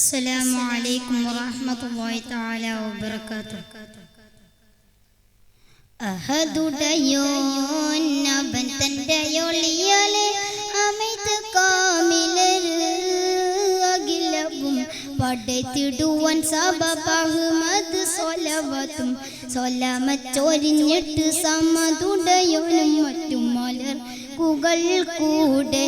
السلام عليكم ورحمة الله تعالى وبركاته. അഹദുടയോൻ അവൻ തൻ്റെ ഒളിയാലെ അമിത് കാമിലര് അഖിലവും പടത്തിടുവാൻ സബബ് അഹ്മദ് സ്വലവത്തും സ്വലമച്ചൊരിഞ്ഞിട്ട് സമതുടയോനും മറ്റും മലർക്കുകൾ കൂടെ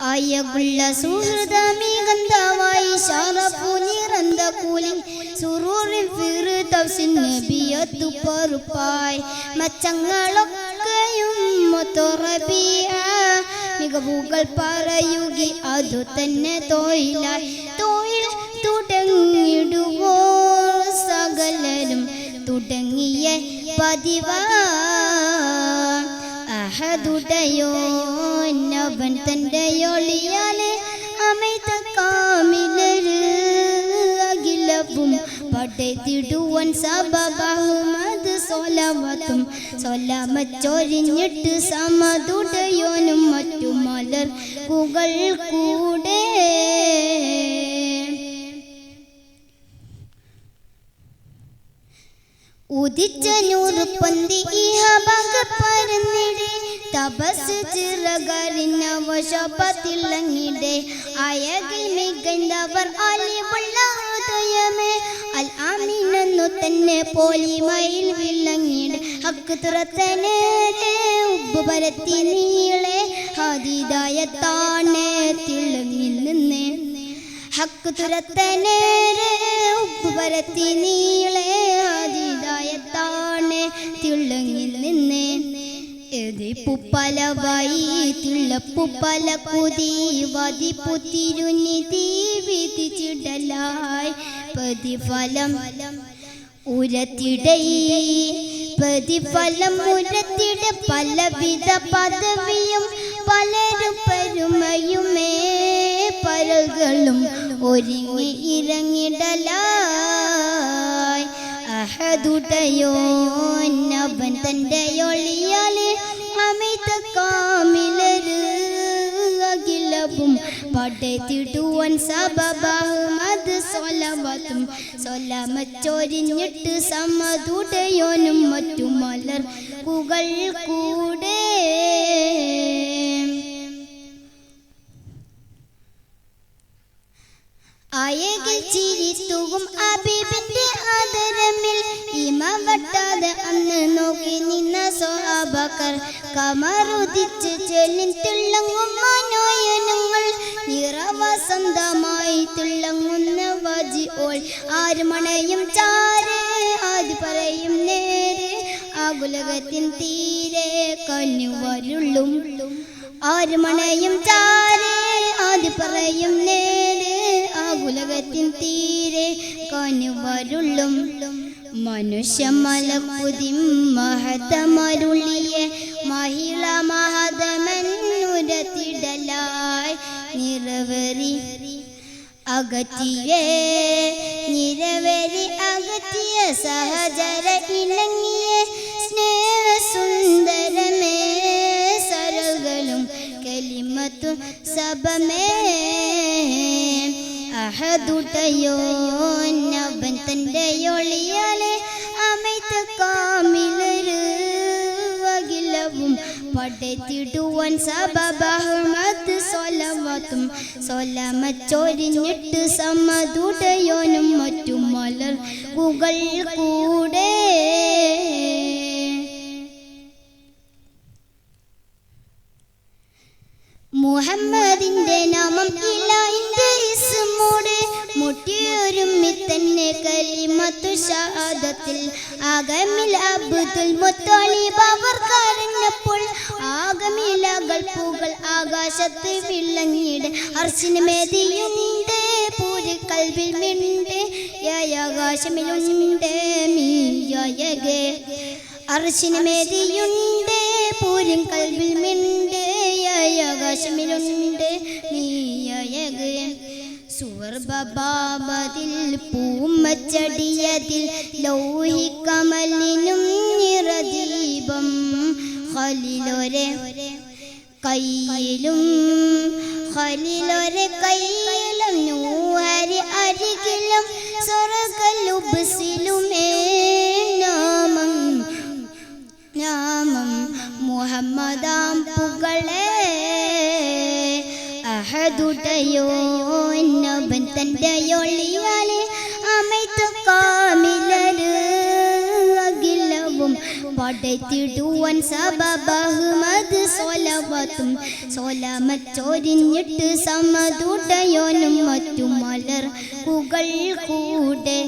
അയകുള്ള സുഹൃതമികന്തവായി ശറഫു നിറന്ത കൂലി സുറൂറിൽ ഫിർദൗസിൻ നബിയത്തു പൊറുപ്പായി മച്ചങ്ങളൊക്കെയും മൊത്തറബിയ മികവുകൾ പറയുകി അതു തന്നെ തൊഴിലായി തൊഴിൽ തുടങ്ങിടുവോ സകലരും തുടങ്ങിയ പതിവാ അഹദുടയോൻ അവൻ തൻ്റെ ഒളിയാലെ അമിത കാമിലര് അഖിലവും പടത്തിടുവാൻ സബബ് അഹ്മദ് സ്വലവത്തും സ്വലമച്ചൊരിഞ്ഞിട്ട് സമതുടയോനും മറ്റു മലർക്കുകൾ കൂടെ ഉദിച്ച നൂറ് പന്തി ഇഹബക പരന്നിടെ തപസ് ചിറകരിനവശപത്തിളങ്ങിടെ അയകിൽ മികൈന്തവർ അലിവുള്ള ഹൃദയമേ അൽ ആമീനെന്നു തന്നെ പോലിമയിൽ വിളങ്ങിടെ ഹക്ക് തുറത്തനേരെ ഉബ്ബ് പരത്തി നീളെ ഹദീദായത്താണേ തിളങ്ങിൽ നിന്നേ ഹക്ക് തുറത്തനേരെ ഉബ്ബ് പരത്തി നീളെ ഹദീദായത്താണേ തിളങ്ങിൽ നിന്നേ എതിപ്പുപ്പലവായി തിളപ്പുപ്പല കുതി വതിപ്പുത്തിരുനിധി വിധിച്ചിടലായി പ്രതിഫലം ഉരത്തിടൈ പ്രതിഫലം ഉരത്തിട പലവിധ പദവിയും പലരും പെരുമയുമേ പരകളും ഒരുങ്ങി ഇറങ്ങിടലായി അഹദുടയോൻ അവൻ തൻ്റെ ഒളിയാലെ അമിത കാമിലര് അഖിലവും പടത്തിടുവാൻ സബബ് അഹ്മദ് സ്വലവത്തും സ്വലമച്ചൊരിഞ്ഞിട്ട് സമതുടയോനും മറ്റു മലർക്കുകൾ കൂടെ അയകിൽ ചിരിത്തുവും അബീബിന്റെ ആദരമിൽ ഇമ വട്ടാതെ അന്ന് നോക്കി നിന്ന സ്വഹാബക്കർ കമറുദിച്ച് ചെല്ലിൻ തിളങ്ങും മനോയനങ്ങൾ നിറവസന്തമായി തിളങ്ങുന്ന വജി ഓൾ ആരുമണയും ചാരേ ആദ്യ പറയും നേരെ ആകുലകത്തിൻ തീരെ കന്നുവരുള്ളും ആരുമണയും ചാരേ ആദ്യ പറയും നേരെ ആകുലകത്തിൻ തീരെ കനുവരുള്ളും മനുഷ്യ മലക്കുതിം മഹതമരുളിയെ മഹിള മഹതമന്നുരത്തിടലായി നിറവെറി അകറ്റിയേ നിരവരി അകറ്റിയ സഹചര ഇണങ്ങിയ സ്നേഹസുന്ദരമേ സരകളും കലിമത്തു സബമേ അഹദുടയോൻ അവൻ തൻ്റെ ഒളിയാലെ അമിത കാമിലര് അഖിലവും പടത്തിടുവാൻ സബബ് അഹ്മദ് സ്വലവത്തും സ്വലമച്ചൊരിഞ്ഞിട്ട് സമതുടയോനും മറ്റു മലർക്കുകൾ കൂടെ മുഹമ്മദിന്റെ നാമം ഇലാഹിന്റെ ഇസ്മോടെ മുട്ടിയൊരുമ്മി തന്നെ കലിമത്തു ഷഹാദത്തിൽ ആഗമിൽ അബ്ദുൽ മുത്തലിബ് അവർ കരഞ്ഞപ്പോൾ ആഗമിലകൾ പൂകൾ ആകാശത്ത് വിളങ്ങിടെ അർശിന് മേതിയുണ്ട് പൂരി കൽവിൽ മിണ്ട് ആകാശമിലുണ്ട് മീയകെ അർശിന് മേതിയുണ്ട് പൂരി കൽവിൽ മിണ്ട് ആകാശമിലുണ്ട് നീയകെ സുവർബാബതിൽ പൂമച്ചടിയതിൽ ലൗഹി കമലിനും നിറദീപം ഖലീലൊരെ കയ്യിലും ഖലീലൊരെ കയ്യിലും നൂഹരി സ്വർഗ്ഗലുബ്സിലുമേ നാമം മുഹമ്മദാം പുകളെ അഹദുടയോ എന്നവൻ തൻ്റെ ഒളിയാലെ അമൈത്തു കാമിലര് അഖിലവും പടത്തിടുവാൻ സബബഹ്മദ് സ്വലവത്തും സ്വലമച്ചൊരിഞ്ഞിട്ട് സമതുടയോനും മറ്റു മലർ കുകൾ കൂടെ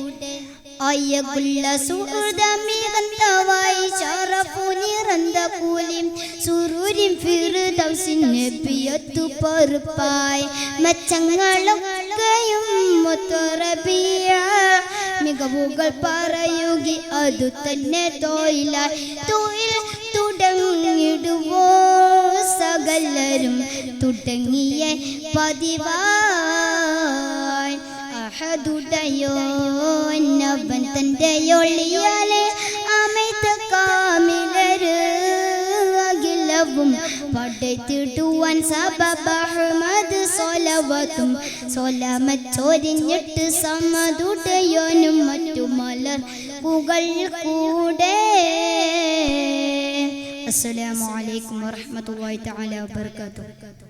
അയ്യകുള്ള സുഹൃതമികന്തവായി ശറഫു നിറந்த കൂലിം സുരൂരിൻ ഫിർദൗസിൻ നബിയത്തു പറുപ്പായി മെച്ചങ്ങളൊക്കെയും മുത്തറബിയ മികവുകൾ പറയുകി അതു തന്നെ തൊഴിലായി തൊഴിൽ തുടങ്ങിടുവോ സകലരും തുടങ്ങിയ പതിവായി അഹദുടയോ എന്നവൻ തൻ്റെ ഒളിയാലെ അമൈത്തു കാമിലര് അഖിലവും പടത്തിടുവാൻ സബബഹ്മദ് സ്വലവത്തും സ്വലമച്ചൊരിഞ്ഞിട്ട് സമതുടയോനും മറ്റു മലർ കുകൾ കൂടെ. അസ്സലാമു അലൈക്കും വറഹ്മത്തുള്ളാഹി തആല വബറകാതുഹു.